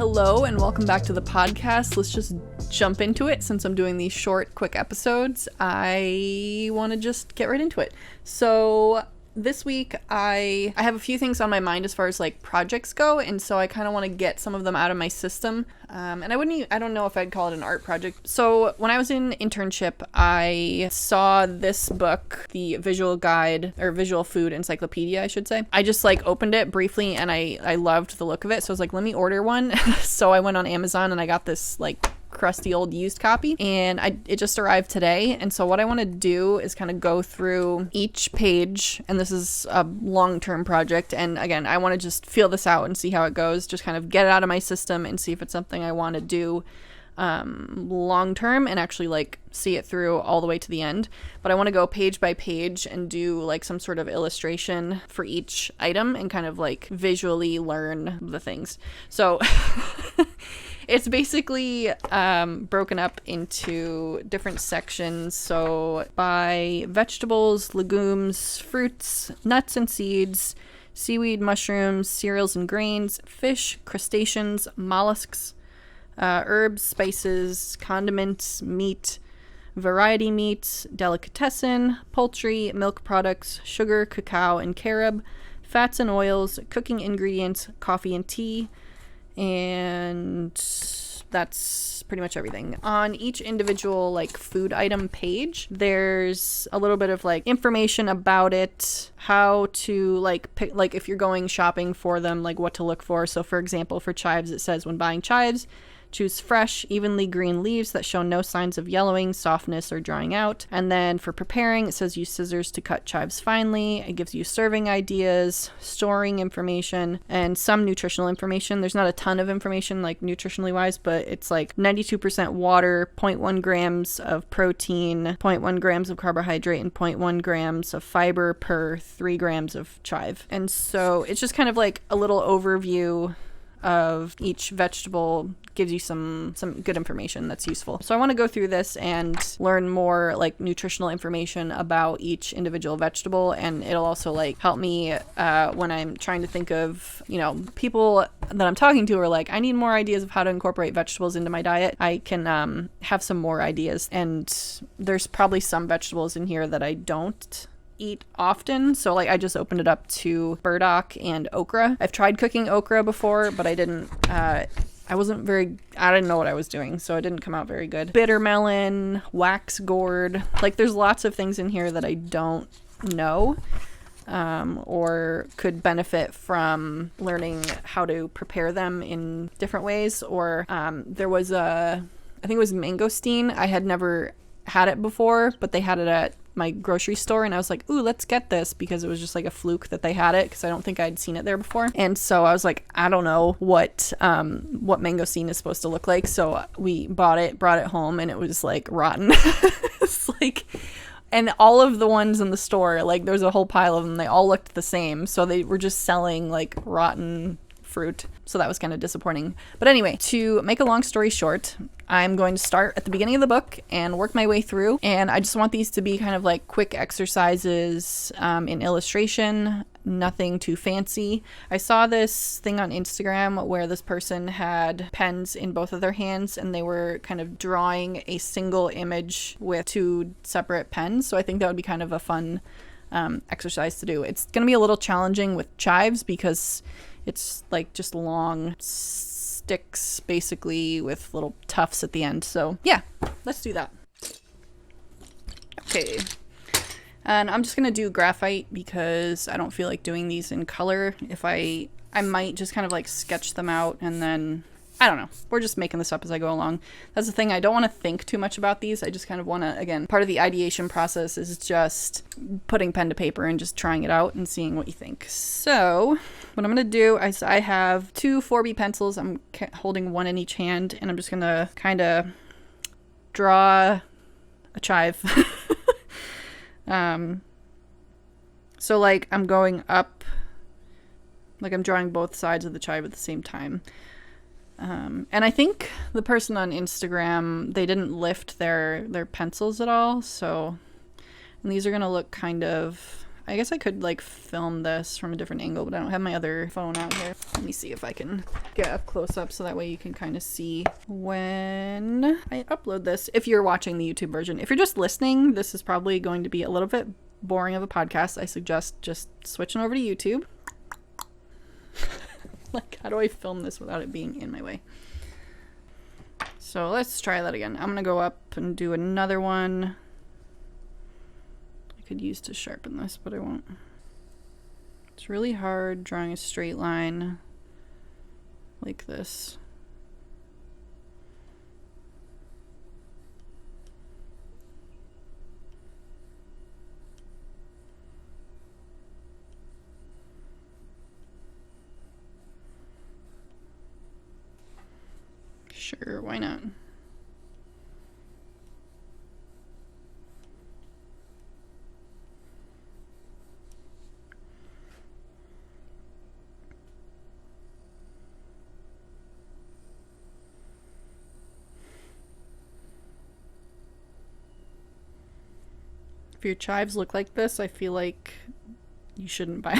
Hello and welcome back to the podcast. Let's just jump into it since I'm doing these short, quick episodes. I want to just get right into it. So this week I have a few things on my mind as far as like projects go, and so I kind of want to get some of them out of my system. And I don't know if I'd call it an art project. So when I was in internship, I saw this book, the Visual Guide or Visual Food Encyclopedia, I should say. I just like opened it briefly and I loved the look of it. So I was like, let me order one. So I went on Amazon and I got this like crusty old used copy, and it just arrived today. And so what I want to do is kind of go through each page, and this is a long-term project, and again I want to just feel this out and see how it goes, just kind of get it out of my system and see if it's something I want to do long-term and actually like see it through all the way to the end. But I want to go page by page and do like some sort of illustration for each item and kind of like visually learn the things. So it's basically broken up into different sections. So by vegetables, legumes, fruits, nuts and seeds, seaweed, mushrooms, cereals and grains, fish, crustaceans, mollusks, herbs, spices, condiments, meat, variety meats, delicatessen, poultry, milk products, sugar, cacao and carob, fats and oils, cooking ingredients, coffee and tea, and that's pretty much everything. On each individual like food item page, there's a little bit of like information about it, how to like pick, like if you're going shopping for them, like what to look for. So for example, for chives, it says when buying chives, choose fresh, evenly green leaves that show no signs of yellowing, softness, or drying out. And then for preparing, it says use scissors to cut chives finely. It gives you serving ideas, storing information, and some nutritional information. There's not a ton of information like nutritionally wise, but it's like 92% water, 0.1 grams of protein, 0.1 grams of carbohydrate, and 0.1 grams of fiber per 3 grams of chive. And so it's just kind of like a little overview of each vegetable, gives you some good information that's useful. So I want to go through this and learn more like nutritional information about each individual vegetable, and it'll also like help me when I'm trying to think of, you know, people that I'm talking to are like, I need more ideas of how to incorporate vegetables into my diet. I can have some more ideas, and there's probably some vegetables in here that I don't eat often. So like I just opened it up to burdock and okra. I've tried cooking okra before, but I didn't know what I was doing, so it didn't come out very good. Bitter melon, wax gourd, like there's lots of things in here that I don't know or could benefit from learning how to prepare them in different ways. Or there was I think it was mangosteen. I had never had it before, but they had it at my grocery store, and I was like, ooh, let's get this, because it was just like a fluke that they had it, because I don't think I'd seen it there before. And so I was like, I don't know what mangosteen is supposed to look like. So we bought it, brought it home, and it was like rotten. It's like, and all of the ones in the store, like there's a whole pile of them, they all looked the same, so they were just selling like rotten fruit. So that was kind of disappointing. But anyway, to make a long story short, I'm going to start at the beginning of the book and work my way through. And I just want these to be kind of like quick exercises in illustration, nothing too fancy. I saw this thing on Instagram where this person had pens in both of their hands, and they were kind of drawing a single image with 2 separate pens. So I think that would be kind of a fun exercise to do. It's going to be a little challenging with chives because it's like just long sticks basically with little tufts at the end. So yeah, let's do that. Okay. And I'm just going to do graphite because I don't feel like doing these in color. If I might just kind of like sketch them out, and then I don't know. We're just making this up as I go along. That's the thing. I don't want to think too much about these. I just kind of want to, again, part of the ideation process is just putting pen to paper and just trying it out and seeing what you think. So what I'm going to do is I have 2 4B pencils. I'm holding one in each hand, and I'm just going to kind of draw a chive. So like I'm going up, like I'm drawing both sides of the chive at the same time. And I think the person on Instagram, they didn't lift their pencils at all. So, and these are going to look kind of, I guess I could like film this from a different angle, but I don't have my other phone out here. Let me see if I can get up close up so that way you can kind of see when I upload this. If you're watching the YouTube version. If you're just listening, this is probably going to be a little bit boring of a podcast. I suggest just switching over to YouTube. Like, how do I film this without it being in my way? So let's try that again. I'm gonna go up and do another one. I could use to sharpen this, but I won't. It's really hard drawing a straight line like this. Sure, why not? If your chives look like this, I feel like you shouldn't buy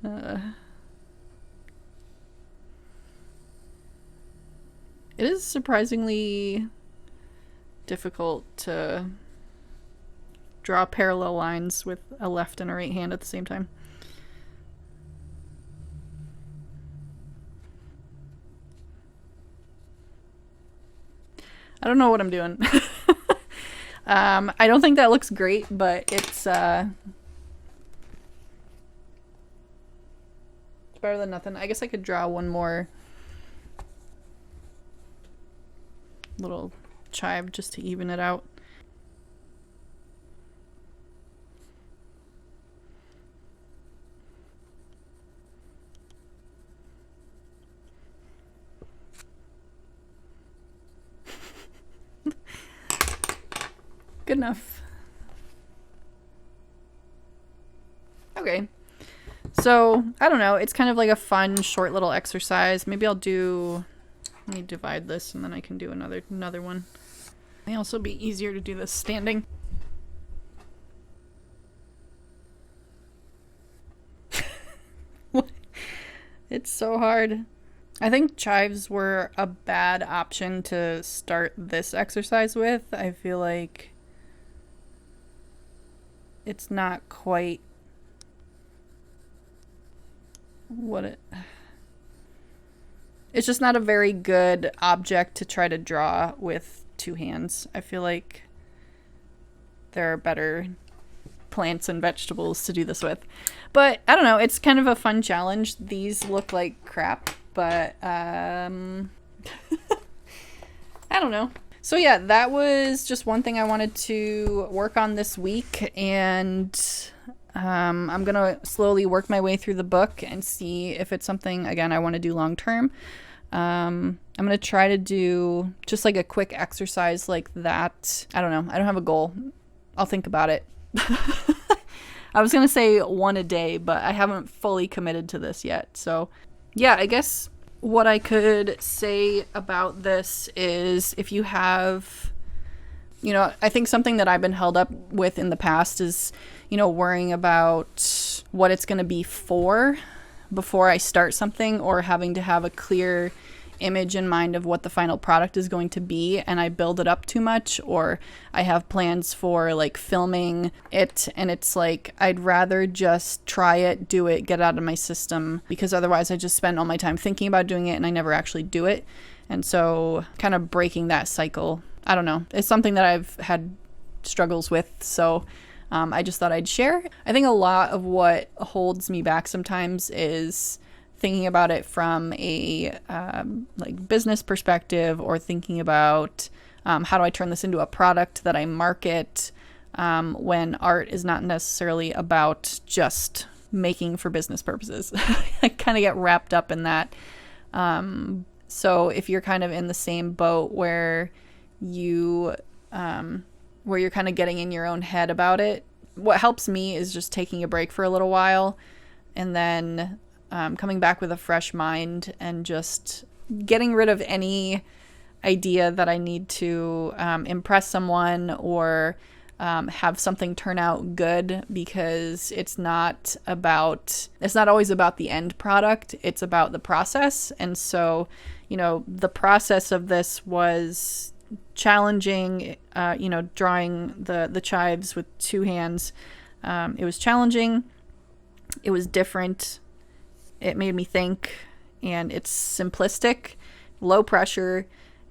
them. It is surprisingly difficult to draw parallel lines with a left and a right hand at the same time. I don't know what I'm doing. I don't think that looks great, but it's better than nothing. I guess I could draw one more little chive just to even it out. Good enough. Okay. So, I don't know. It's kind of like a fun, short little exercise. Maybe I'll do... Let me divide this and then I can do another one. It may also be easier to do this standing. It's so hard. I think chives were a bad option to start this exercise with. I feel like it's not quite what it... It's just not a very good object to try to draw with two hands. I feel like there are better plants and vegetables to do this with. But I don't know, it's kind of a fun challenge. These look like crap, but I don't know. So yeah, that was just one thing I wanted to work on this week, and I'm gonna slowly work my way through the book and see if it's something, again, I want to do long term. I'm gonna try to do just like a quick exercise like that. I don't know, I don't have a goal. I'll think about it. I was gonna say one a day, but I haven't fully committed to this yet. So yeah, I guess what I could say about this is, if you have, you know, I think something that I've been held up with in the past is, you know, worrying about what it's going to be for before I start something, or having to have a clear image in mind of what the final product is going to be, and I build it up too much, or I have plans for like filming it and it's like I'd rather just try it, do it, get it out of my system, because otherwise I just spend all my time thinking about doing it and I never actually do it. And so kind of breaking that cycle, I don't know, it's something that I've had struggles with, so I just thought I'd share. I think a lot of what holds me back sometimes is thinking about it from a like business perspective, or thinking about how do I turn this into a product that I market, when art is not necessarily about just making for business purposes. I kind of get wrapped up in that. So if you're kind of in the same boat where you're kind of getting in your own head about it, what helps me is just taking a break for a little while and then coming back with a fresh mind and just getting rid of any idea that I need to impress someone, or have something turn out good, because it's not always about the end product, it's about the process. And so, the process of this was challenging, drawing the chives with two hands. It was challenging, it was different, it made me think, and it's simplistic, low pressure,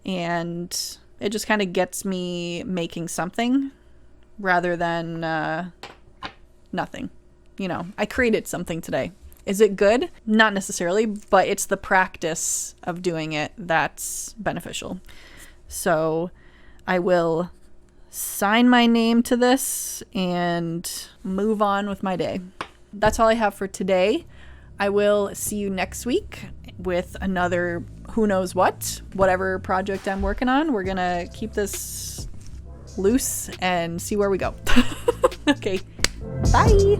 and it just kind of gets me making something rather than nothing. I created something today. Is it good? Not necessarily, but it's the practice of doing it that's beneficial. So I will sign my name to this and move on with my day. That's all I have for today. I will see you next week with another who knows whatever project I'm working on. We're gonna keep this loose and see where we go. Okay, bye.